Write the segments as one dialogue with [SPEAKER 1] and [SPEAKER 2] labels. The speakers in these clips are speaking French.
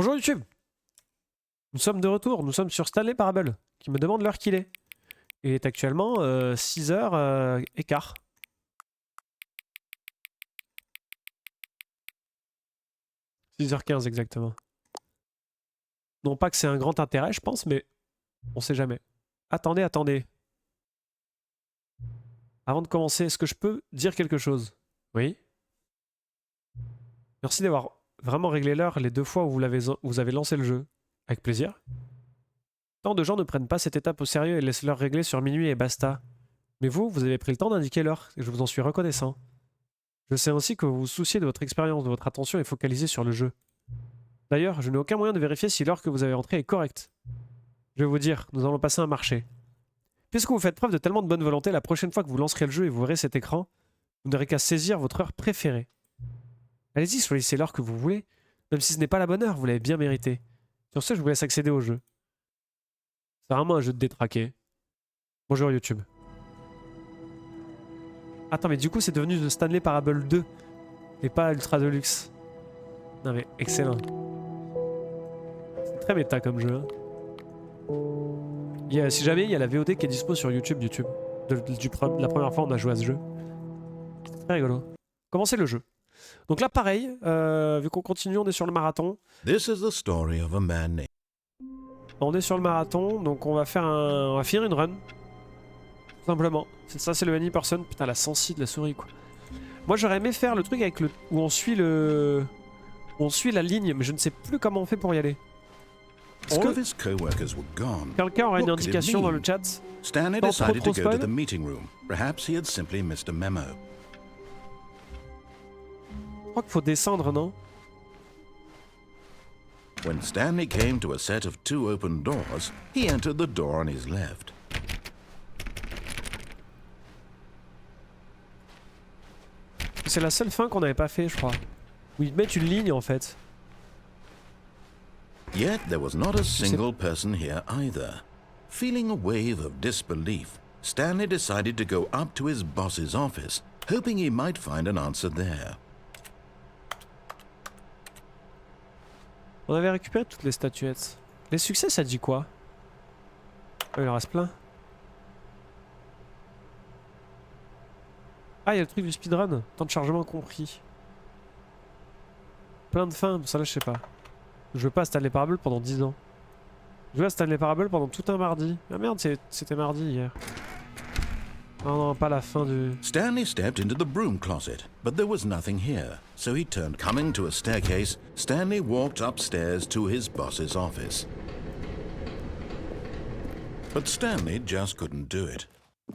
[SPEAKER 1] Bonjour YouTube. Nous sommes de retour, nous sommes sur Stanley Parable, qui me demande l'heure qu'il est. Il est actuellement 6h15. 6h15 exactement. Non pas que c'est un grand intérêt, je pense, mais on sait jamais. Attendez, attendez. Avant de commencer, est-ce que je peux dire quelque chose? Oui. Merci d'avoir vraiment réglé l'heure les 2 fois où vous avez lancé le jeu. Avec plaisir. Tant de gens ne prennent pas cette étape au sérieux et laissent l'heure régler sur minuit et basta. Mais vous avez pris le temps d'indiquer l'heure et je vous en suis reconnaissant. Je sais aussi que vous vous souciez de votre expérience, de votre attention est focalisée sur le jeu. D'ailleurs, je n'ai aucun moyen de vérifier si l'heure que vous avez entrée est correcte. Je vais vous dire, nous allons passer un marché. Puisque vous faites preuve de tellement de bonne volonté, la prochaine fois que vous lancerez le jeu et vous verrez cet écran, vous n'aurez qu'à saisir votre heure préférée. Allez-y, choisissez l'heure que vous voulez. Même si ce n'est pas la bonne heure, vous l'avez bien mérité. Sur ce, je vous laisse accéder au jeu. C'est vraiment un jeu de détraqué. Bonjour YouTube. Attends, mais du coup, c'est devenu The Stanley Parable 2 et pas Ultra Deluxe. Non mais, excellent. C'est très méta comme jeu. Hein. Si jamais, il y a la VOD qui est dispo sur YouTube. La première fois on a joué à ce jeu. C'est très rigolo. Commencez le jeu. Donc là, pareil, vu qu'on continue, on est sur le marathon.
[SPEAKER 2] This is the story of a man named...
[SPEAKER 1] On est sur le marathon, donc on va finir une run. Tout simplement. Ça, c'est le any person. Putain, la sensi de la souris, quoi. Moi, j'aurais aimé faire le truc avec où on suit la ligne, mais je ne sais plus comment on fait pour y aller.
[SPEAKER 2] All of his co-workers were gone.
[SPEAKER 1] Quelqu'un aurait une
[SPEAKER 2] What could it
[SPEAKER 1] indication dans le
[SPEAKER 2] mean?
[SPEAKER 1] chat?
[SPEAKER 2] Stanley
[SPEAKER 1] Sans
[SPEAKER 2] decided
[SPEAKER 1] trop
[SPEAKER 2] to go to
[SPEAKER 1] spoil?
[SPEAKER 2] the meeting room. Perhaps he had simply missed a memo.
[SPEAKER 1] Je crois qu'il faut descendre, non?
[SPEAKER 2] When Stanley came to a set of 2 open doors, he entered the door on his left.
[SPEAKER 1] C'est la seule fin qu'on n'avait pas fait, je crois. Où ils mettent une ligne, en fait.
[SPEAKER 2] Yet there was not a single person here either. Feeling a wave of disbelief, Stanley decided to go up to his boss's office, hoping he might find an answer there.
[SPEAKER 1] On avait récupéré toutes les statuettes. Les succès, ça dit quoi? Oh, il en reste plein. Ah, il y a le truc du speedrun. Temps de chargement compris. Plein de fins, ça là je sais pas. Je veux pas à Stanley Parable pendant 10 ans. Je veux à Stanley Parable pendant tout un mardi. Ah merde, c'était mardi hier. Non, non, pas la fin du...
[SPEAKER 2] Stanley stepped into the broom closet, but there was nothing here, so he turned. Coming to a staircase, Stanley walked upstairs to his boss's office. But Stanley just couldn't do it.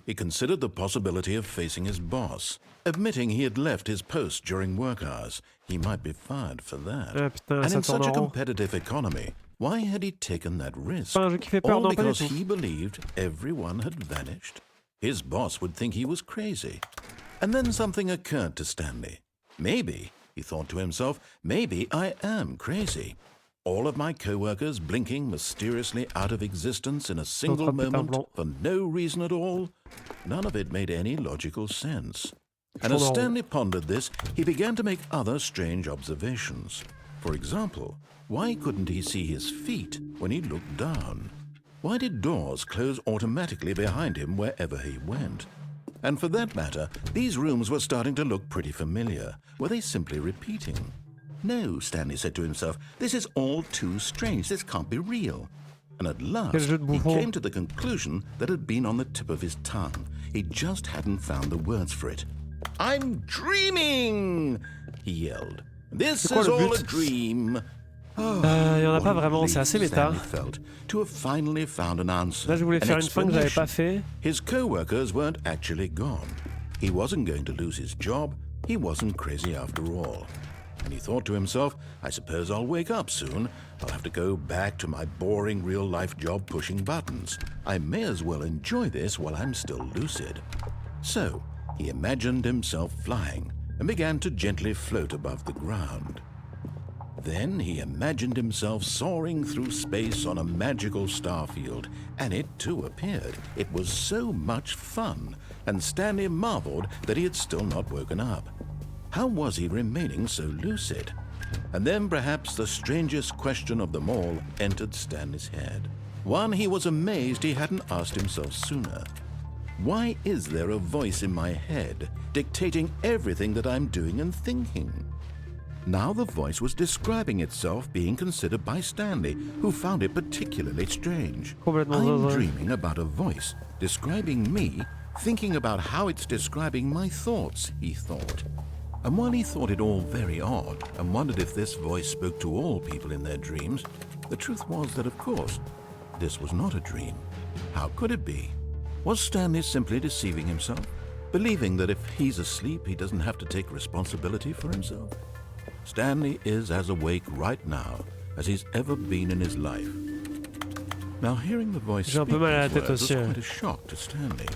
[SPEAKER 2] He considered the possibility of facing his boss. Admitting he had left his post during work hours, he might be fired for that.
[SPEAKER 1] Ah putain,
[SPEAKER 2] And
[SPEAKER 1] ça
[SPEAKER 2] in
[SPEAKER 1] tourne
[SPEAKER 2] such a
[SPEAKER 1] en rond.
[SPEAKER 2] competitive economy, why had he taken that risk?
[SPEAKER 1] C'est pas un jeu qui fait peur,
[SPEAKER 2] All
[SPEAKER 1] non, pas du
[SPEAKER 2] because
[SPEAKER 1] tout.
[SPEAKER 2] he believed everyone had vanished. His boss would think he was crazy. And then something occurred to Stanley. Maybe, he thought to himself, maybe I am crazy. All of my co-workers blinking mysteriously out of existence in a single moment for no reason at all. None of it made any logical sense. And as Stanley pondered this, he began to make other strange observations. For example, why couldn't he see his feet when he looked down? Why did doors close automatically behind him wherever he went? And for that matter, these rooms were starting to look pretty familiar. Were they simply repeating? No, Stanley said to himself, this is all too strange. This can't be real. And at last, he came to the conclusion that had been on the tip of his tongue. He just hadn't found the words for it. I'm dreaming! He yelled. This is all a dream.
[SPEAKER 1] Y en a pas vraiment, c'est assez méta.
[SPEAKER 2] To have finally found an answer.
[SPEAKER 1] Là, je voulais faire une fin que j'avais pas fait.
[SPEAKER 2] His co-workers weren't actually gone. He wasn't going to lose his job. He wasn't crazy after all. And he thought to himself, I suppose I'll wake up soon. I'll have to go back to my boring real-life job pushing buttons. I may as well enjoy this while I'm still lucid. So, he imagined himself flying and began to gently float above the ground. Then he imagined himself soaring through space on a magical starfield, and it too appeared. It was so much fun, and Stanley marveled that he had still not woken up. How was he remaining so lucid? And then perhaps the strangest question of them all entered Stanley's head. One he was amazed he hadn't asked himself sooner. Why is there a voice in my head dictating everything that I'm doing and thinking? Now the voice was describing itself being considered by Stanley, who found it particularly strange. I'm dreaming about a voice describing me, thinking about how it's describing my thoughts, he thought. And while he thought it all very odd and wondered if this voice spoke to all people in their dreams, the truth was that, of course, this was not a dream. How could it be? Was Stanley simply deceiving himself, believing that if he's asleep, he doesn't have to take responsibility for himself? Stanley is as awake right now as he's ever been in his life. Now, hearing the voice speak these words was quite a shock to Stanley.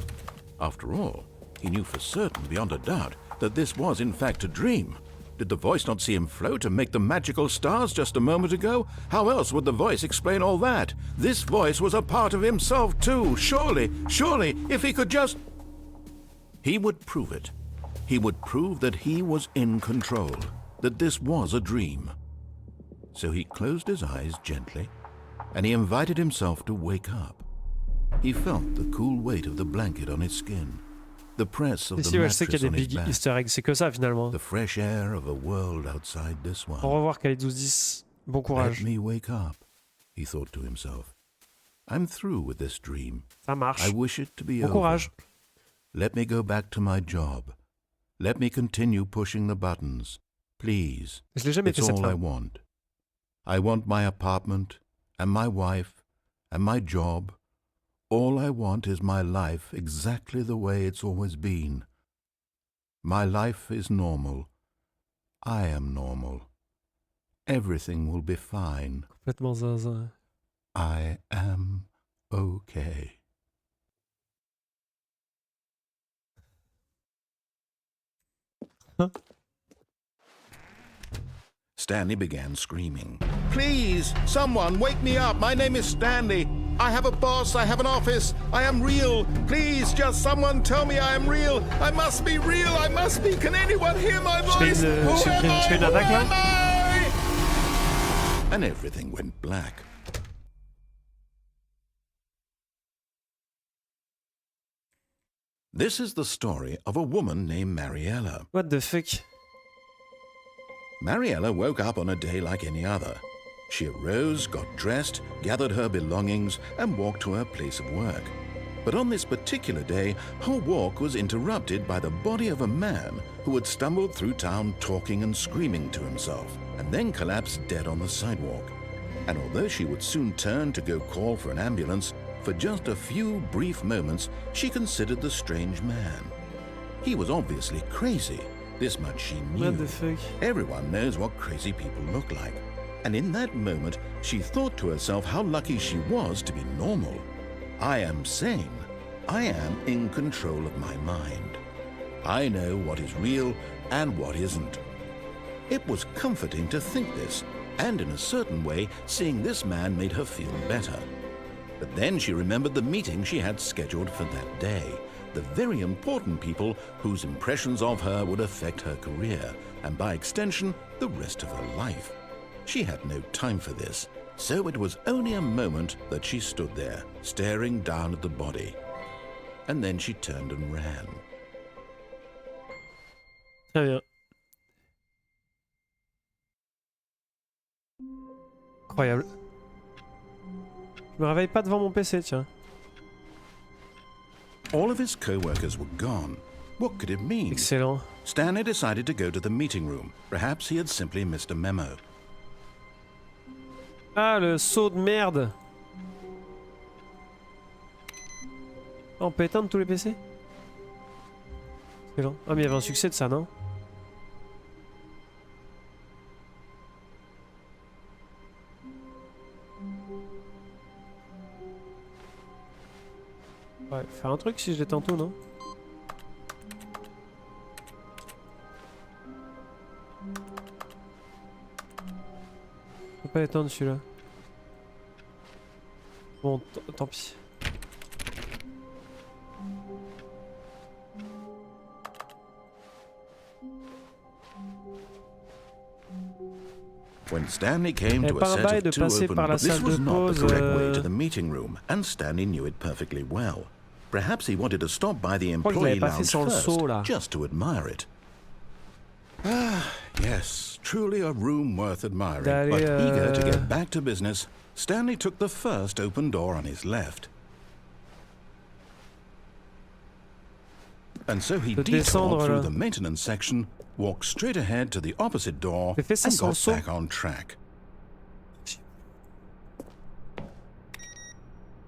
[SPEAKER 2] After all, he knew for certain, beyond a doubt, that this was in fact a dream. Did the voice not see him float and make the magical stars just a moment ago? How else would the voice explain all that? This voice was a part of himself too. Surely, if he could just... He would prove it. He would prove that he was in control, that this was a dream. So he closed his eyes gently, and he invited himself to wake up. He felt the cool weight of the blanket on his skin. The press of the mattress on his back.
[SPEAKER 1] Easter eggs, c'est que ça finalement.
[SPEAKER 2] The fresh air of a world outside this one.
[SPEAKER 1] Au revoir Kali 1210. Bon courage.
[SPEAKER 2] Let me wake up, he thought to himself. I'm through with this dream.
[SPEAKER 1] Ça marche.
[SPEAKER 2] I wish it to be
[SPEAKER 1] bon
[SPEAKER 2] over.
[SPEAKER 1] Courage.
[SPEAKER 2] Let me go back to my job. Let me continue pushing the buttons. Please.
[SPEAKER 1] Je l'ai jamais fait
[SPEAKER 2] It's
[SPEAKER 1] cette
[SPEAKER 2] all
[SPEAKER 1] fois.
[SPEAKER 2] I want. I want my apartment and my wife and my job. All I want is my life exactly the way it's always been. My life is normal. I am normal. Everything will be fine.
[SPEAKER 1] Complètement zinzin.
[SPEAKER 2] I am okay.
[SPEAKER 1] Huh?
[SPEAKER 2] Stanley began screaming. Please, someone, wake me up. My name is Stanley. I have a boss. I have an office. I am real. Please, just someone tell me I am real. I must be real. I must be. Can anyone hear my voice? Who am I? And everything went black. This is the story of a woman named Mariella.
[SPEAKER 1] What the fuck?
[SPEAKER 2] Mariella woke up on a day like any other. She arose, got dressed, gathered her belongings, and walked to her place of work. But on this particular day, her walk was interrupted by the body of a man who had stumbled through town talking and screaming to himself, and then collapsed dead on the sidewalk. And although she would soon turn to go call for an ambulance, for just a few brief moments, she considered the strange man. He was obviously crazy. This much she knew.
[SPEAKER 1] What the fuck?
[SPEAKER 2] Everyone knows what crazy people look like. And in that moment, she thought to herself how lucky she was to be normal. I am sane. I am in control of my mind. I know what is real and what isn't. It was comforting to think this, and in a certain way, seeing this man made her feel better. But then she remembered the meeting she had scheduled for that day. The very important people whose impressions of her would affect her career, and by extension, the rest of her life. She had no time for this, so it was only a moment that she stood there, staring down at the body. And then she turned and ran.
[SPEAKER 1] Très bien. Incroyable. Je me réveille pas devant mon PC, tiens.
[SPEAKER 2] All of his co-workers were gone. What could it mean?
[SPEAKER 1] Excellent.
[SPEAKER 2] Stanley decided to go to the meeting room. Perhaps he had simply missed a memo.
[SPEAKER 1] Ah, le saut de merde. Ah, on peut éteindre tous les PC? Excellent. Ah, mais il y avait un succès de ça, non? Ouais, faire un truc si je l'éteins tout, non? Je peux pas l'éteindre celui-là. Bon, tant pis.
[SPEAKER 2] When Stanley came
[SPEAKER 1] Eh,
[SPEAKER 2] to a
[SPEAKER 1] pas un
[SPEAKER 2] set
[SPEAKER 1] bail
[SPEAKER 2] of
[SPEAKER 1] de
[SPEAKER 2] 2
[SPEAKER 1] passer
[SPEAKER 2] open
[SPEAKER 1] par la
[SPEAKER 2] doors, this
[SPEAKER 1] salle de
[SPEAKER 2] was not the
[SPEAKER 1] pause,
[SPEAKER 2] correct way to the meeting room, and Stanley knew it perfectly well. Perhaps he wanted to stop by the
[SPEAKER 1] crois que je l'avais
[SPEAKER 2] employee
[SPEAKER 1] pas fait
[SPEAKER 2] lounge
[SPEAKER 1] sans le
[SPEAKER 2] first,
[SPEAKER 1] saut là.
[SPEAKER 2] just to admire it. Ah, yes, truly a room worth admiring.
[SPEAKER 1] D'aller,
[SPEAKER 2] But eager to get back to business, Stanley took the first open door on his left. And so he
[SPEAKER 1] De
[SPEAKER 2] detoured
[SPEAKER 1] descendre,
[SPEAKER 2] through
[SPEAKER 1] là.
[SPEAKER 2] the maintenance section, walked straight ahead to the opposite door,
[SPEAKER 1] J'ai fait ça
[SPEAKER 2] and
[SPEAKER 1] sans le
[SPEAKER 2] got
[SPEAKER 1] saut.
[SPEAKER 2] back on track.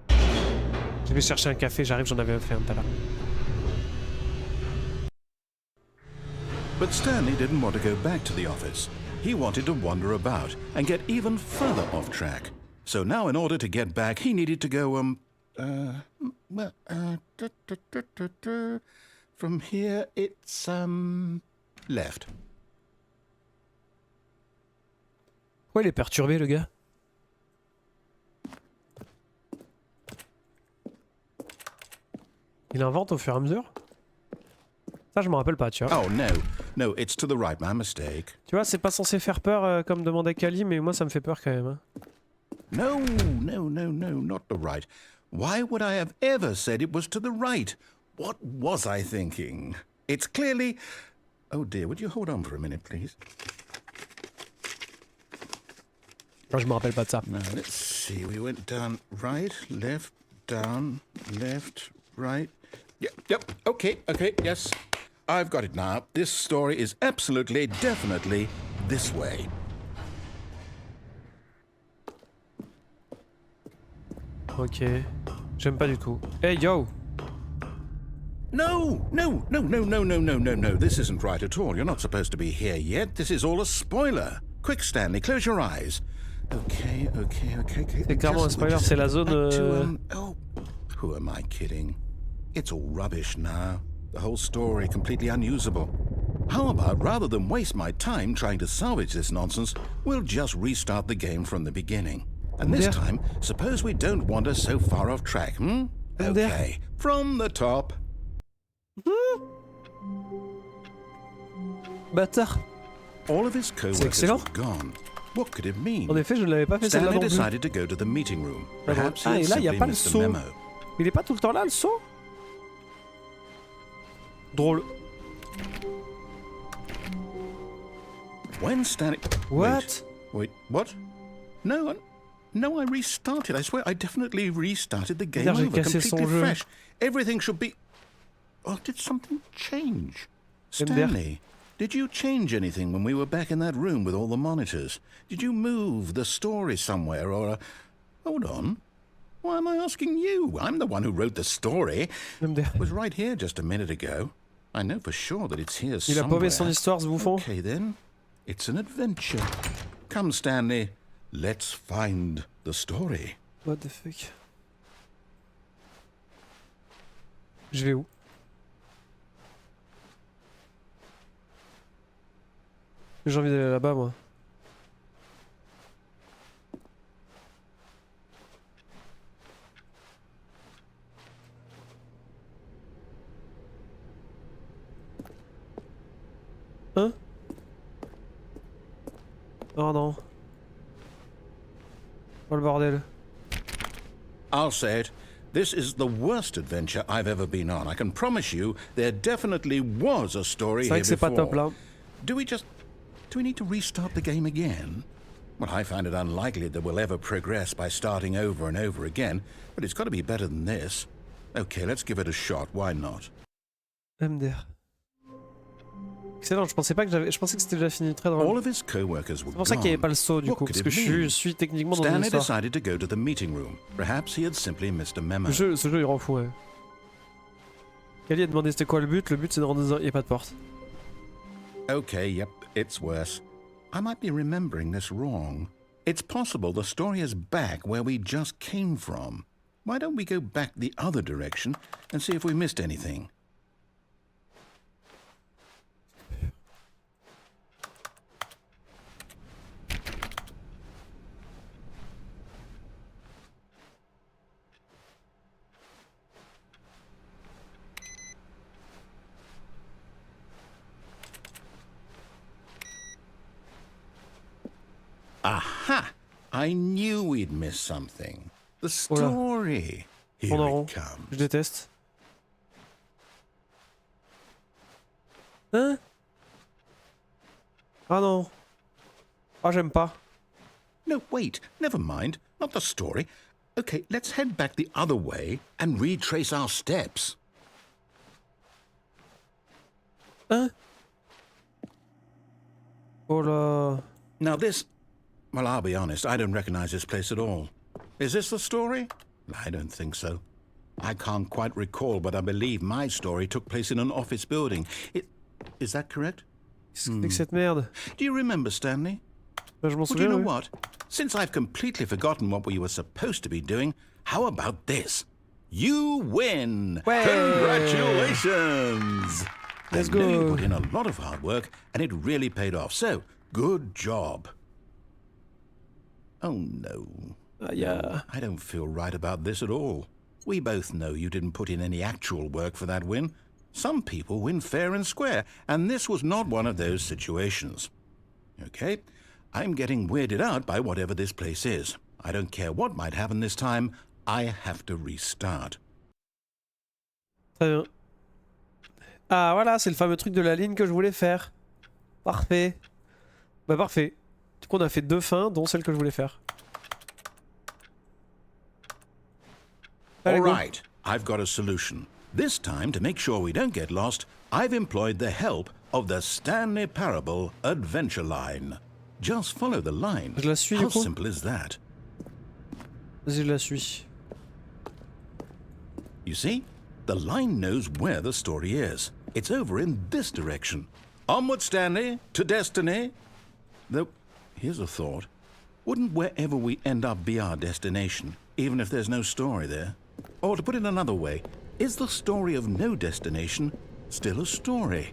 [SPEAKER 1] Je vais chercher un café, j'arrive, j'en avais fait un tout à l'heure.
[SPEAKER 2] But Stanley didn't want to go back to the office. He wanted to wander about and get even further off track. So now in order to get back, he needed to go, from here it's, left.
[SPEAKER 1] Ouais, il est perturbé le gars. Il invente au fur et à mesure. Ça, je me rappelle pas, tu vois.
[SPEAKER 2] Oh, no. No, it's to the right, my mistake.
[SPEAKER 1] Tu vois, c'est pas censé faire peur comme demandait Kali, mais moi ça me fait peur quand même. Hein.
[SPEAKER 2] No, not the right. Why would I have ever said it was to the right? What was I thinking? It's clearly... Oh dear, would you hold on for a minute, please?
[SPEAKER 1] Moi, je me rappelle pas de ça.
[SPEAKER 2] Now, let's see. We went down right, left, down, left, right. Yep, okay, yes. I've got it now. This story is absolutely, definitely this way.
[SPEAKER 1] Ok. J'aime pas du tout. Hey yo!
[SPEAKER 2] No. This isn't right at all. You're not supposed to be here yet. This is all a spoiler. Quick, Stanley, close your eyes. Okay.
[SPEAKER 1] C'est clairement un spoiler, c'est la zone.
[SPEAKER 2] Oh, who am I kidding? It's all rubbish now. The whole story completely unusable. How about, rather than waste my time trying to salvage this nonsense, we'll just restart the game from the beginning. And this time, suppose we don't wander so far off track, hmm? Okay, from the top.
[SPEAKER 1] Bâtard!
[SPEAKER 2] All of his co-workers
[SPEAKER 1] excellent.
[SPEAKER 2] were gone. What could it mean?
[SPEAKER 1] En effet, je ne l'avais pas fait celle-là
[SPEAKER 2] Stanley
[SPEAKER 1] non plus.
[SPEAKER 2] decided to go to the meeting room. Perhaps
[SPEAKER 1] Ah,
[SPEAKER 2] he
[SPEAKER 1] et
[SPEAKER 2] had
[SPEAKER 1] là, il n'y a
[SPEAKER 2] simply
[SPEAKER 1] pas le
[SPEAKER 2] missed a
[SPEAKER 1] saut.
[SPEAKER 2] memo.
[SPEAKER 1] Il est pas tout le temps là, le saut? Drôle.
[SPEAKER 2] When Stanley...
[SPEAKER 1] What?
[SPEAKER 2] Wait, what? No, I restarted. I swear, I definitely restarted the game
[SPEAKER 1] J'ai
[SPEAKER 2] over,
[SPEAKER 1] cassé son
[SPEAKER 2] completely
[SPEAKER 1] jeu.
[SPEAKER 2] fresh. Everything should be... Oh, did something change?
[SPEAKER 1] MDR.
[SPEAKER 2] Stanley, did you change anything when we were back in that room with all the monitors? Did you move the story somewhere or... Hold on. Why am I asking you? I'm the one who wrote the story.
[SPEAKER 1] MDR.
[SPEAKER 2] It was right here just a minute ago. I know for sure that it's here
[SPEAKER 1] Il a
[SPEAKER 2] somewhere.
[SPEAKER 1] paumé son histoire, ce bouffon.
[SPEAKER 2] Okay then, it's an adventure. Come, Stanley, let's find the story.
[SPEAKER 1] What the fuck? Je vais où? J'ai envie d'aller là-bas, moi. Hein? Oh non. Oh le bordel.
[SPEAKER 2] I'll say it. This is the worst adventure I've ever been on. I can promise you there definitely was a story
[SPEAKER 1] C'est vrai
[SPEAKER 2] here
[SPEAKER 1] que c'est pas
[SPEAKER 2] before.
[SPEAKER 1] top là.
[SPEAKER 2] Do we need to restart the game again? Well, I find it unlikely that we'll ever progress by starting over and over again, but it's got to be better than this. Okay, let's give it a shot. Why not?
[SPEAKER 1] MDR. Excellent, je pensais que c'était déjà fini, très drôle.
[SPEAKER 2] All of his co-workers were
[SPEAKER 1] C'est pour ça qu'il n'y avait
[SPEAKER 2] gone.
[SPEAKER 1] pas le saut du
[SPEAKER 2] What
[SPEAKER 1] coup,
[SPEAKER 2] could
[SPEAKER 1] parce que
[SPEAKER 2] it
[SPEAKER 1] je
[SPEAKER 2] mean?
[SPEAKER 1] suis techniquement dans une
[SPEAKER 2] Stanley
[SPEAKER 1] histoire.
[SPEAKER 2] decided to go to the meeting room. Perhaps he had simply missed a memo.
[SPEAKER 1] Ce jeu il rend fou, ouais. Kali a demandé c'était quoi le but c'est de rendre... Il n'y a pas de porte.
[SPEAKER 2] Okay, yep, it's worse. I might be remembering this wrong. It's possible the story is back where we just came from. Why don't we go back the other direction and see if we missed anything? Aha! I knew we'd miss something. The
[SPEAKER 1] Voilà.
[SPEAKER 2] story. Here
[SPEAKER 1] Tourne en
[SPEAKER 2] it
[SPEAKER 1] rond.
[SPEAKER 2] comes.
[SPEAKER 1] Je déteste. Hein? Ah non. Ah, j'aime pas.
[SPEAKER 2] No, wait. Never mind. Not the story. Okay, let's head back the other way and retrace our steps.
[SPEAKER 1] Hein? Oh là.
[SPEAKER 2] Now this... Well, I'll be honest. I don't recognize this place at all. Is this the story? I don't think so. I can't quite recall, but I believe my story took place in an office building. Is that correct?
[SPEAKER 1] Qu'est-ce que c'est que cette merde?
[SPEAKER 2] Do you remember, Stanley?
[SPEAKER 1] Bah, je m'en
[SPEAKER 2] Well, do
[SPEAKER 1] souviens.
[SPEAKER 2] you know
[SPEAKER 1] Oui.
[SPEAKER 2] what? Since I've completely forgotten what we were supposed to be doing, how about this? You win!
[SPEAKER 1] Ouais.
[SPEAKER 2] Congratulations!
[SPEAKER 1] Let's
[SPEAKER 2] I know you
[SPEAKER 1] go.
[SPEAKER 2] put in a lot of hard work, and it really paid off. So, good job. Oh no.
[SPEAKER 1] Ah, y a...
[SPEAKER 2] I don't feel right about this at all. We both know you didn't put in any actual work for that win. Some people win fair and square, and this was not one of those situations. Okay, I'm getting weirded out by whatever this place is. I don't care what might happen this time, I have to restart.
[SPEAKER 1] Très bien. Ah voilà, c'est le fameux truc de la ligne que je voulais faire. Parfait. Bah parfait. Du coup on a fait 2 fins, dont celle que je voulais faire. Allez,
[SPEAKER 2] All
[SPEAKER 1] go.
[SPEAKER 2] right, I've got a solution. This time, to make sure we don't get lost, I've employed the help of the Stanley Parable Adventure Line. Just follow the line.
[SPEAKER 1] Je la suis, du
[SPEAKER 2] How
[SPEAKER 1] coup?
[SPEAKER 2] simple is that?
[SPEAKER 1] Vas-y, je la suis.
[SPEAKER 2] You see, the line knows where the story is. It's over in this direction. Onward, Stanley, to destiny. Though, here's a thought. Wouldn't wherever we end up be our destination, even if there's no story there? Or to put it another way, is the story of no destination still a story?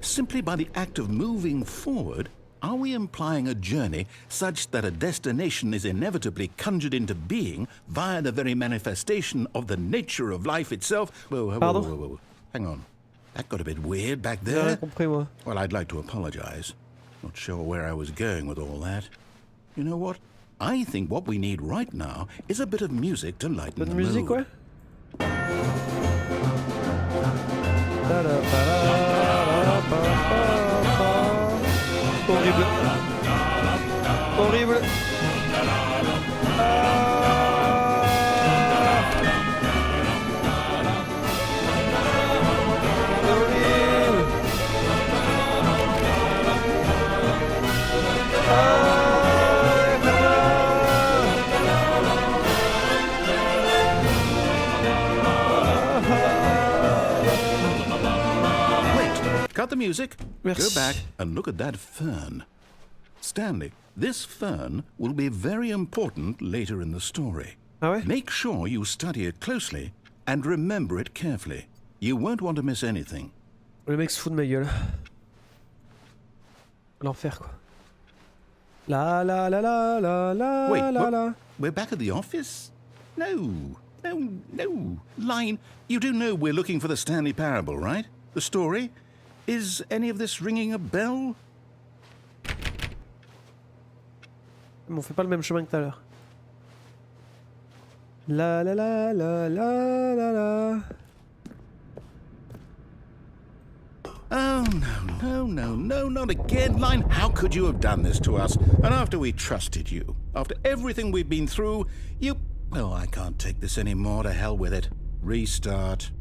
[SPEAKER 2] Simply by the act of moving forward, are we implying a journey such that a destination is inevitably conjured into being via the very manifestation of the nature of life itself? Whoa.
[SPEAKER 1] Pardon?
[SPEAKER 2] Hang on. That got a bit weird back
[SPEAKER 1] J'ai rien
[SPEAKER 2] there.
[SPEAKER 1] compris moi.
[SPEAKER 2] Well, I'd like to apologize. Not sure where I was going with all that. You know what? I think what we need right now is a bit of music to lighten
[SPEAKER 1] Bonne
[SPEAKER 2] the
[SPEAKER 1] musique,
[SPEAKER 2] mood.
[SPEAKER 1] ouais. Horrible. Horrible. Horrible.
[SPEAKER 2] Wait, cut the music.
[SPEAKER 1] Merci.
[SPEAKER 2] Go back and look at that fern. Stanley, this fern will be very important later in the story.
[SPEAKER 1] Ah ouais?
[SPEAKER 2] Make sure you study it closely and remember it carefully. You won't want to miss anything.
[SPEAKER 1] Le mec se fout de ma gueule. L'enfer quoi. La la la la la la
[SPEAKER 2] Wait,
[SPEAKER 1] la
[SPEAKER 2] what?
[SPEAKER 1] la.
[SPEAKER 2] We're back at the office? No. Line, you do know we're looking for the Stanley Parable, right? The story? Is any of this ringing a bell?
[SPEAKER 1] Mais on fait pas le même chemin que tout à l'heure. La la la la la la la.
[SPEAKER 2] Oh, no, not again, Line. How could you have done this to us? And after we trusted you, after everything we've been through, you... Oh, I can't take this anymore. To hell with it. Restart.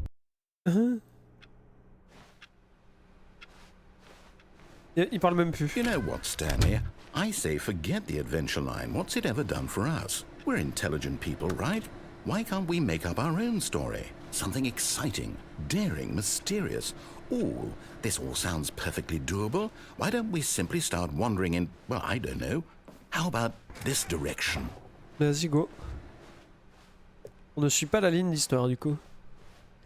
[SPEAKER 1] Il parle même plus.
[SPEAKER 2] You know what, Stanley? I say forget the adventure line. What's it ever done for us? We're intelligent people, right? Why can't we make up our own story? Something exciting, daring, mysterious. Ooh, this all sounds perfectly doable. Why don't we simply start wandering in, well, I don't know. How about this direction?
[SPEAKER 1] Vas-y, go. On ne suit pas la ligne d'histoire du coup.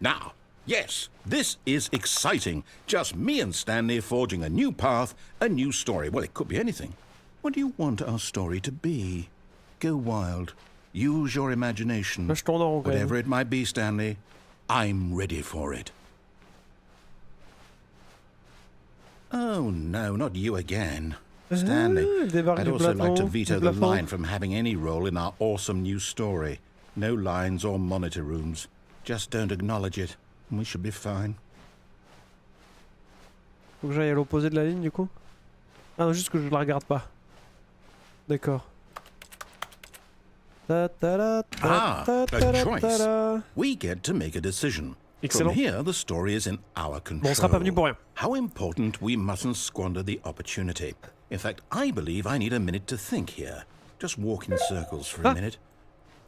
[SPEAKER 2] Now, yes, this is exciting. Just me and Stanley forging a new path, a new story. Well, it could be anything. What do you want our story to be? Go wild. Use your imagination.
[SPEAKER 1] Là je tourne en rond quand
[SPEAKER 2] Whatever
[SPEAKER 1] même.
[SPEAKER 2] it might be, Stanley, I'm ready for it. Oh no, not you again. Stanley,
[SPEAKER 1] Il débarque
[SPEAKER 2] I'd
[SPEAKER 1] du
[SPEAKER 2] also like to
[SPEAKER 1] plafond.
[SPEAKER 2] veto
[SPEAKER 1] Du
[SPEAKER 2] the
[SPEAKER 1] plafond.
[SPEAKER 2] line from having any role in our awesome new story. No lines or monitor rooms. Just don't acknowledge it, and we should be fine.
[SPEAKER 1] Faut que j'aille à l'opposé de la ligne du coup. Ah non, juste que je la regarde pas. D'accord.
[SPEAKER 2] Ah, a choice. We get to make a decision. From
[SPEAKER 1] Excellent.
[SPEAKER 2] here, the story is in our control.
[SPEAKER 1] Bon, on sera pas venu pour rien.
[SPEAKER 2] How important we mustn't squander the opportunity. In fact, I believe I need a minute to think here. Just walk in circles for a minute.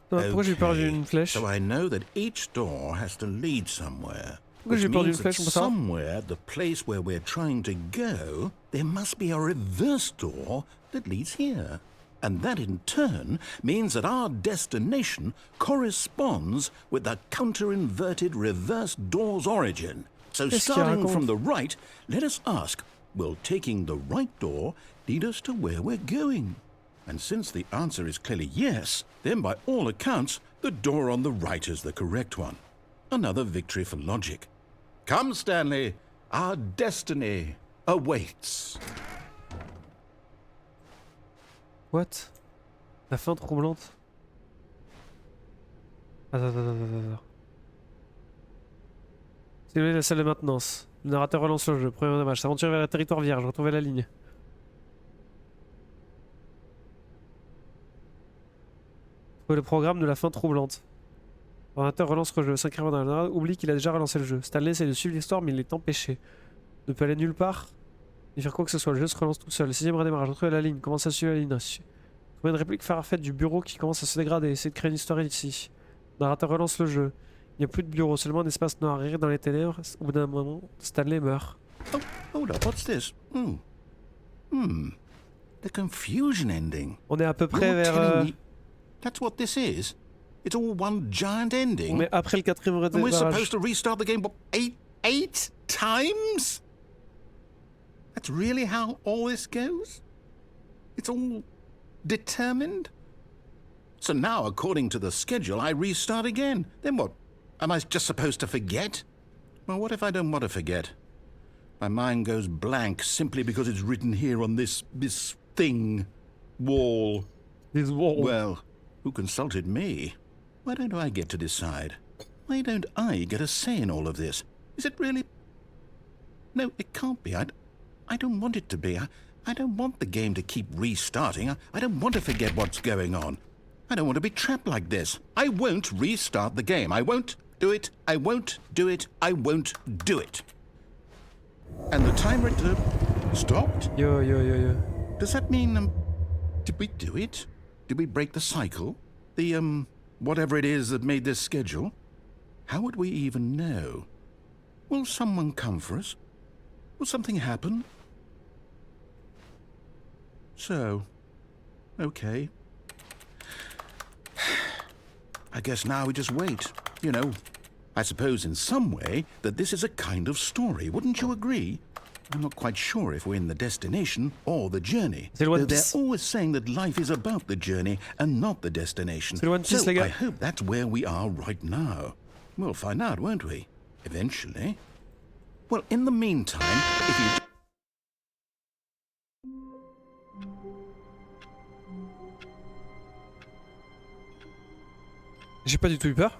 [SPEAKER 1] Pourquoi j'ai perdu une flèche?
[SPEAKER 2] So I know that each door has to lead somewhere.
[SPEAKER 1] Pourquoi
[SPEAKER 2] Which
[SPEAKER 1] j'ai perdu une
[SPEAKER 2] means that
[SPEAKER 1] flèche, on peut savoir?
[SPEAKER 2] somewhere, the place where we're trying to go, there must be a reverse door that leads here. And that in turn means that our destination corresponds with the counter-inverted reverse door's origin. So starting from the right, let us ask, will taking the right door lead us to where we're going? And since the answer is clearly yes, then by all accounts, the door on the right is the correct one. Another victory for logic. Come, Stanley, our destiny awaits.
[SPEAKER 1] What? La fin troublante. Attends. C'est la salle de maintenance. Le narrateur relance le jeu. Premier dommage. S'aventure vers le territoire vierge. Retrouver la ligne. Trouver le programme de la fin troublante. Le narrateur relance le jeu. 5 dans le narrateur oublie qu'il a déjà relancé le jeu. Stanley essaie de suivre l'histoire mais il est empêché. Ne peut aller nulle part. Ni faire quoi que ce soit. Le jeu se relance tout seul. 6ème redémarrage. Retrouver la ligne. Commence à suivre la ligne. Trouver une réplique farfette du bureau qui commence à se dégrader. Essayer de créer une histoire ici. Le narrateur relance le jeu. Il n'y a plus de bureau, seulement un espace noir rire dans les ténèbres. Au bout d'un moment, Stanley meurt.
[SPEAKER 2] Oh, hold up, what's this? The confusion ending.
[SPEAKER 1] On est à peu près
[SPEAKER 2] You're
[SPEAKER 1] vers...
[SPEAKER 2] telling me that's what this is? It's all one giant ending?
[SPEAKER 1] On est après le 4ème
[SPEAKER 2] And we're
[SPEAKER 1] redémarrage.
[SPEAKER 2] supposed to restart the game, what, eight times? That's really how all this goes? It's all determined? So now, according to the schedule, I restart again. Then what? Am I just supposed to forget? Well, what if I don't want to forget? My mind goes blank simply because it's written here on this thing. Wall.
[SPEAKER 1] This wall.
[SPEAKER 2] Well, who consulted me? Why don't I get to decide? Why don't I get a say in all of this? Is it really... No, it can't be. I don't want it to be. I don't want the game to keep restarting. I don't want to forget what's going on. I don't want to be trapped like this. I won't restart the game. I won't do it. I won't do it. I won't do it. And the timer stopped?
[SPEAKER 1] Yo.
[SPEAKER 2] Does that mean, did we do it? Did we break the cycle? The, whatever it is that made this schedule? How would we even know? Will someone come for us? Will something happen? So, okay. I guess now we just wait. You know, I suppose in some way that this is a kind of story. Wouldn't you agree? I'm not quite sure if we're in the destination or the journey. Though they're always saying that life is about the journey and not the destination. So I hope that's where we are right now. We'll find out, won't we? Eventually. Well, in the meantime, if you...
[SPEAKER 1] J'ai pas du tout eu peur.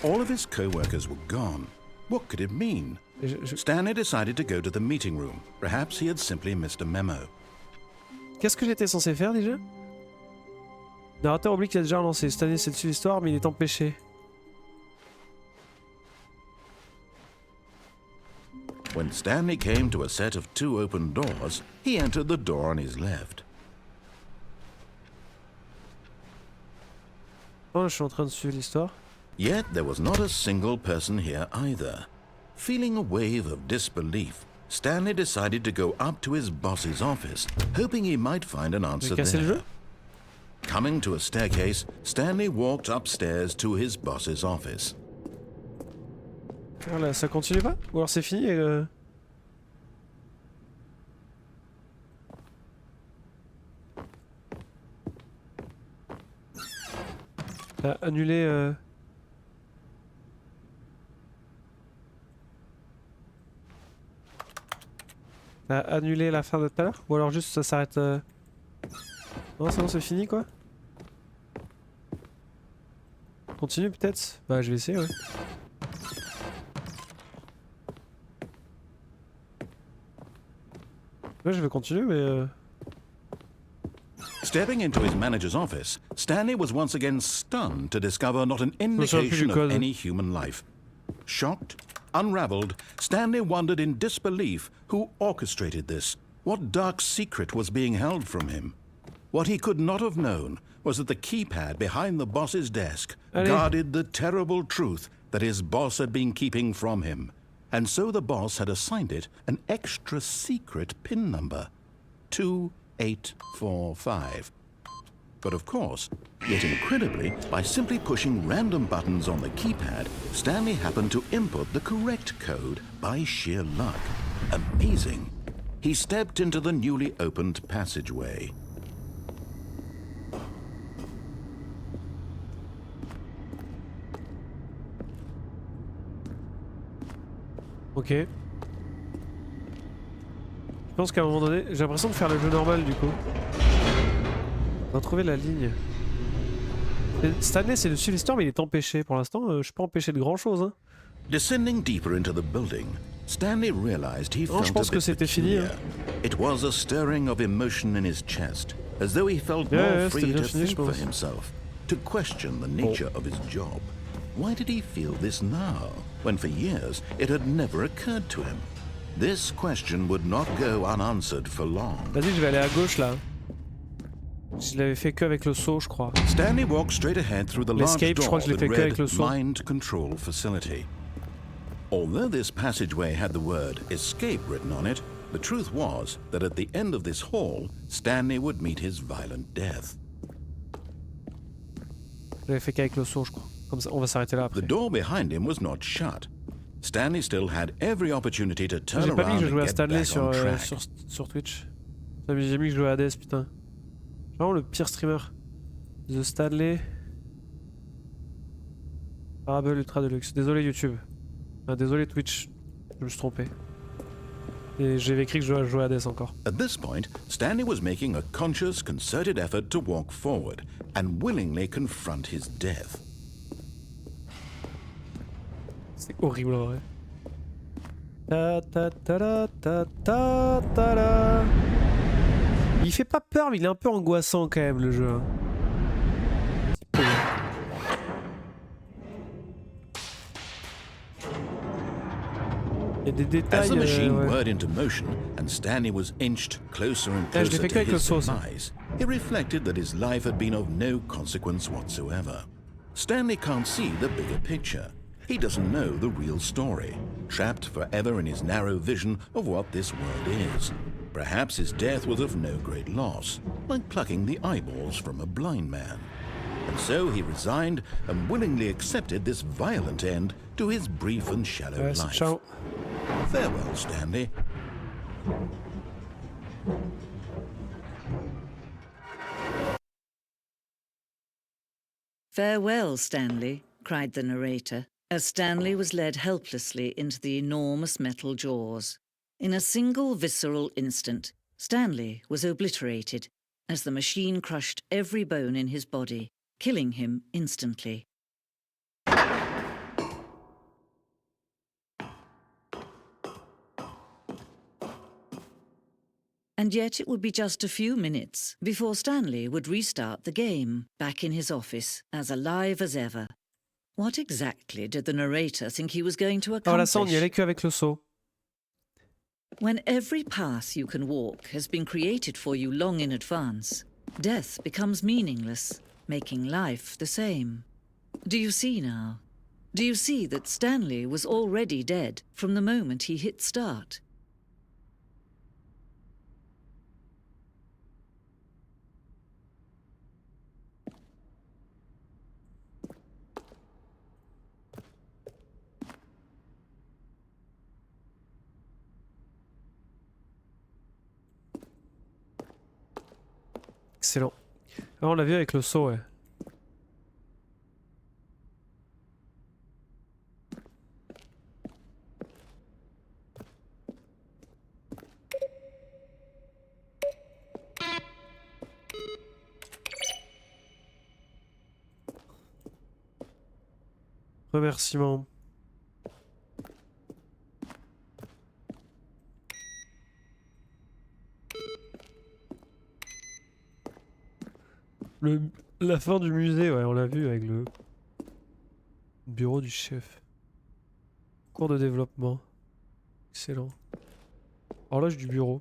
[SPEAKER 2] All of his co-workers were gone. What could it mean? Stanley decided to go to the meeting room. Perhaps he had simply missed a memo.
[SPEAKER 1] Qu'est-ce que j'étais censé faire déjà? Le narrateur oublie qu'il a déjà relancé. Stanley essaie de suivre l'histoire, mais il est empêché.
[SPEAKER 2] When Stanley came to a set of 2 open doors, he entered the door on his left.
[SPEAKER 1] Oh, je suis en train de suivre l'histoire.
[SPEAKER 2] Yet there was not a single person here either. Feeling a wave of disbelief, Stanley decided to go up to his boss's office, hoping he might find an answer there. Coming to a staircase, Stanley walked upstairs to his boss's office.
[SPEAKER 1] Voilà, ça continue pas? Ou alors c'est fini T'as annulé T'as annulé la fin de tout à l'heure? Ou alors juste ça s'arrête... Non, c'est bon, c'est fini quoi? Continue peut-être? Bah je vais essayer, ouais. Ouais, je vais continuer, mais...
[SPEAKER 2] Stepping into his manager's office, Stanley was once again stunned to discover not an
[SPEAKER 1] me souviens plus du
[SPEAKER 2] indication of
[SPEAKER 1] code.
[SPEAKER 2] any human life. Shocked, unraveled, Stanley wondered in disbelief who orchestrated this. What dark secret was being held from him? What he could not have known was that the keypad behind the boss's desk guarded the terrible truth that his boss had been keeping from him. And so the boss had assigned it an extra secret PIN number. 2845. But of course, yet incredibly, by simply pushing random buttons on the keypad, Stanley happened to input the correct code by sheer luck. Amazing. He stepped into the newly opened passageway.
[SPEAKER 1] Ok. Je pense qu'à un moment donné, j'ai l'impression de faire le jeu normal du coup. Retrouver la ligne. Stanley c'est de suivre l'histoire mais il est empêché. Pour l'instant, je suis pas empêché de grand chose. Hein.
[SPEAKER 2] Descending deeper into the building, Stanley realized he
[SPEAKER 1] Non, je
[SPEAKER 2] felt
[SPEAKER 1] pense
[SPEAKER 2] a
[SPEAKER 1] que
[SPEAKER 2] bit
[SPEAKER 1] c'était fini.
[SPEAKER 2] peculiar. It was a stirring of emotion in his chest, as though he felt more free to think for himself, to question the nature of his job. Why did he feel this now, when for years it had never occurred to him? This question would not go unanswered for long.
[SPEAKER 1] Vas-y, je vais aller à gauche là. Je l'avais fait que avec le saut, je crois.
[SPEAKER 2] Stanley walked straight ahead through the large
[SPEAKER 1] L'escape, je crois
[SPEAKER 2] door
[SPEAKER 1] que je l'ai
[SPEAKER 2] that
[SPEAKER 1] fait que avec le
[SPEAKER 2] read
[SPEAKER 1] saut.
[SPEAKER 2] Mind Control Facility. Although this passageway had the word escape written on it, the truth was that at the end of this hall, Stanley would meet his violent death.
[SPEAKER 1] Je l'avais fait qu'avec le saut, je crois. Comme ça, on va s'arrêter là après.
[SPEAKER 2] The door behind him was not shut. Stanley still had every opportunity to turn
[SPEAKER 1] J'ai pas mis
[SPEAKER 2] around
[SPEAKER 1] que je
[SPEAKER 2] and
[SPEAKER 1] jouais à
[SPEAKER 2] get
[SPEAKER 1] Stanley
[SPEAKER 2] back on track.
[SPEAKER 1] sur Twitch. J'ai mis que je jouais à Hades, putain. Vraiment le pire streamer. The Stanley. Parable Ultra Deluxe. Désolé YouTube. Enfin, désolé Twitch. Je me suis trompé. Et j'avais écrit que je jouais à Hades encore.
[SPEAKER 2] At this point, Stanley was making a conscious, concerted effort to walk forward and willingly confront his death.
[SPEAKER 1] C'est horrible en vrai. Ta ta ta ta ta ta ta ta. Il fait pas peur mais il est un peu angoissant quand même le jeu. Hein. Il y a des détails.
[SPEAKER 2] As the machine
[SPEAKER 1] ouais.
[SPEAKER 2] whirred into motion and Stanley was inched closer and closer to his demise, he reflected that his life had been of no consequence whatsoever. Stanley can't see the bigger picture. He doesn't know the real story, trapped forever in his narrow vision of what this world is. Perhaps his death was of no great loss, like plucking the eyeballs from a blind man. And so he resigned and willingly accepted this violent end to his brief and shallow life.
[SPEAKER 1] Ciao.
[SPEAKER 2] Farewell, Stanley.
[SPEAKER 3] Farewell, Stanley, cried the narrator, as Stanley was led helplessly into the enormous metal jaws. In a single visceral instant, Stanley was obliterated as the machine crushed every bone in his body, killing him instantly. And yet it would be just a few minutes before Stanley would restart the game, back in his office, as alive as ever. What exactly did the narrator think he was going to accomplish?
[SPEAKER 1] Ça, on y allait que avec le saut.
[SPEAKER 3] When every path you can walk has been created for you long in advance, death becomes meaningless, making life the same. Do you see now? Do you see that Stanley was already dead from the moment he hit start?
[SPEAKER 1] Excellent. Ah, on l'a vu avec le saut, ouais. Remerciements. La fin du musée, ouais, on l'a vu avec le bureau du chef. Cours de développement. Excellent. Horloge du bureau.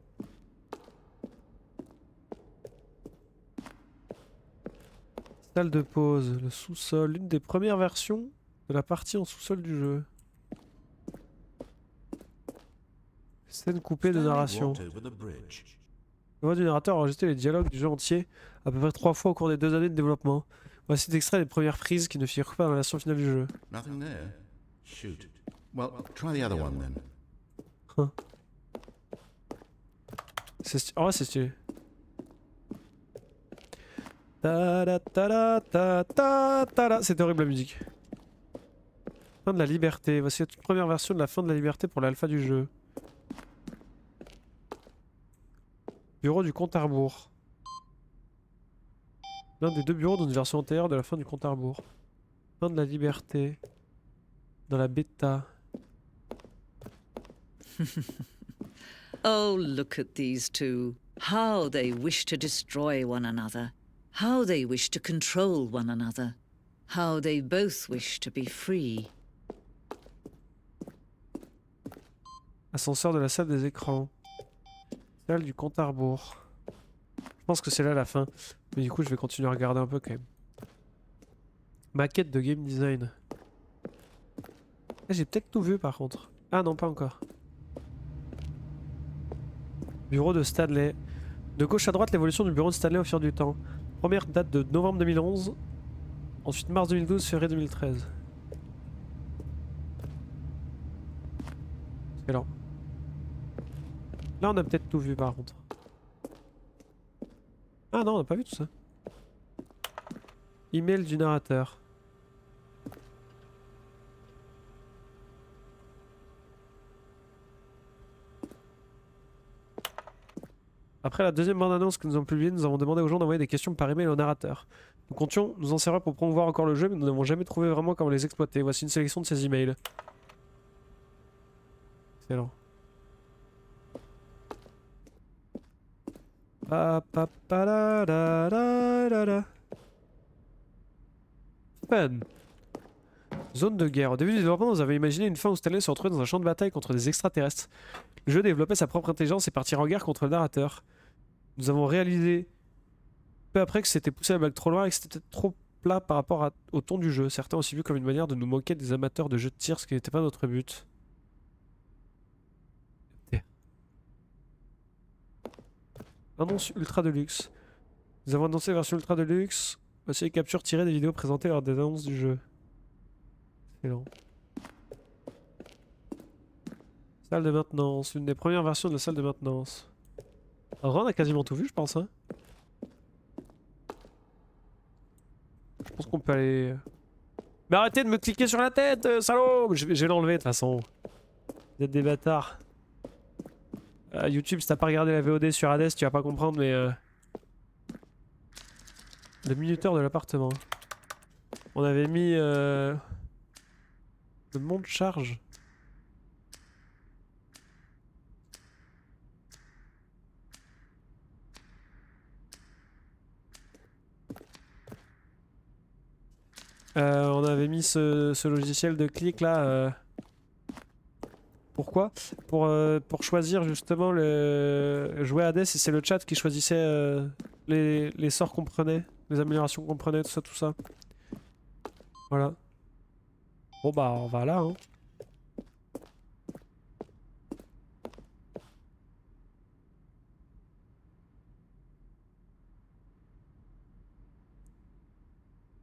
[SPEAKER 1] Salle de pause, le sous-sol, l'une des premières versions de la partie en sous-sol du jeu. Scène coupée de narration. La voix du narrateur a enregistré les dialogues du jeu entier à peu près 3 fois au cours des 2 années de développement. Voici d'extraits des premières prises qui ne figurent pas dans la version finale du jeu.
[SPEAKER 2] Nothing there. Shoot. Well, try the other one then.
[SPEAKER 1] Huh. Oh, c'est stylé. C'est horrible la musique. Fin de la liberté. Voici la toute première version de la fin de la liberté pour l'alpha du jeu. Bureau du compte à rebours. L'un des 2 bureaux dans une version antérieure de la fin du compte à rebours. Fin de la liberté. Dans la bêta.
[SPEAKER 3] Oh, look at these two. How they wish to destroy one another. How they wish to control one another. How they both wish to be free.
[SPEAKER 1] Ascenseur de la salle des écrans. Salle du compte à rebours. Je pense que c'est là la fin. Mais du coup, je vais continuer à regarder un peu quand même. Maquette de game design. J'ai peut-être tout vu par contre. Ah non, pas encore. Bureau de Stanley. De gauche à droite, l'évolution du bureau de Stanley au fil du temps. Première date de novembre 2011. Ensuite mars 2012, février 2013. Excellent. Là, on a peut-être tout vu par contre. Ah non, on n'a pas vu tout ça. Email du narrateur. Après la deuxième bande-annonce que nous avons publiée, nous avons demandé aux gens d'envoyer des questions par email au narrateur. Nous comptions nous en servir pour promouvoir encore le jeu, mais nous n'avons jamais trouvé vraiment comment les exploiter. Voici une sélection de ces emails. Excellent. Fun. Zone de guerre. Au début du développement, nous avions imaginé une fin où Stanley se retrouvait dans un champ de bataille contre des extraterrestres. Le jeu développait sa propre intelligence et partir en guerre contre le narrateur. Nous avons réalisé peu après que c'était poussé la blague trop loin et que c'était peut-être trop plat par rapport au ton du jeu. Certains ont aussi vu comme une manière de nous moquer des amateurs de jeux de tir, ce qui n'était pas notre but. Annonce Ultra Deluxe. Nous avons annoncé la version Ultra Deluxe. Voici les captures tirées des vidéos présentées lors des annonces du jeu. Excellent. Salle de maintenance. L'une des premières versions de la salle de maintenance. Alors, on a quasiment tout vu, je pense. Hein. Je pense qu'on peut aller... Mais arrêtez de me cliquer sur la tête, salaud! Je vais l'enlever de toute façon. Vous êtes des bâtards. YouTube, si t'as pas regardé la VOD sur Hades, tu vas pas comprendre, mais... Le minuteur de l'appartement. On avait mis... Le monte-charge. On avait mis ce logiciel de clic là. Pourquoi pour choisir justement le jouer à Hades, et c'est le chat qui choisissait les sorts qu'on prenait, les améliorations qu'on prenait, tout ça. Voilà. Bon bah on va là hein.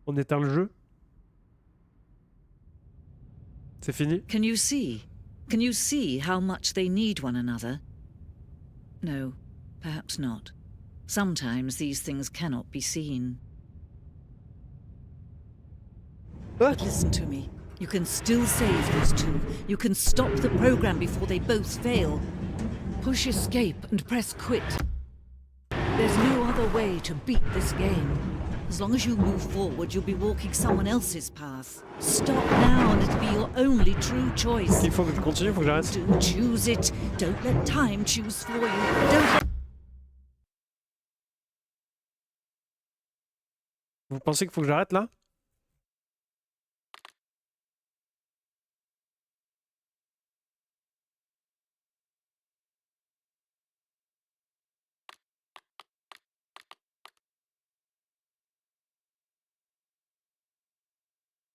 [SPEAKER 1] On éteint le jeu. C'est fini.
[SPEAKER 3] Can you see? Can you see how much they need one another? No, perhaps not. Sometimes these things cannot be seen. But listen to me. You can still save these two. You can stop the program before they both fail. Push escape and press quit. There's no other way to beat this game. As long as you move forward, you'll be walking someone else's path. Stop now and it'll be your only true choice.
[SPEAKER 1] Il faut que je continue, il faut que j'arrête.
[SPEAKER 3] Do choose it. Don't let time choose for you. Don't let...
[SPEAKER 1] Vous pensez qu'il faut que j'arrête là?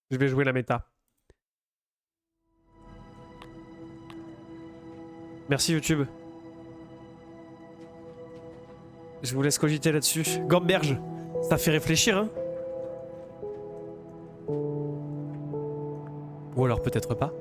[SPEAKER 1] Je vais jouer la méta. Merci YouTube. Je vous laisse cogiter là-dessus. Gamberge, ça fait réfléchir, hein? Ou alors peut-être pas.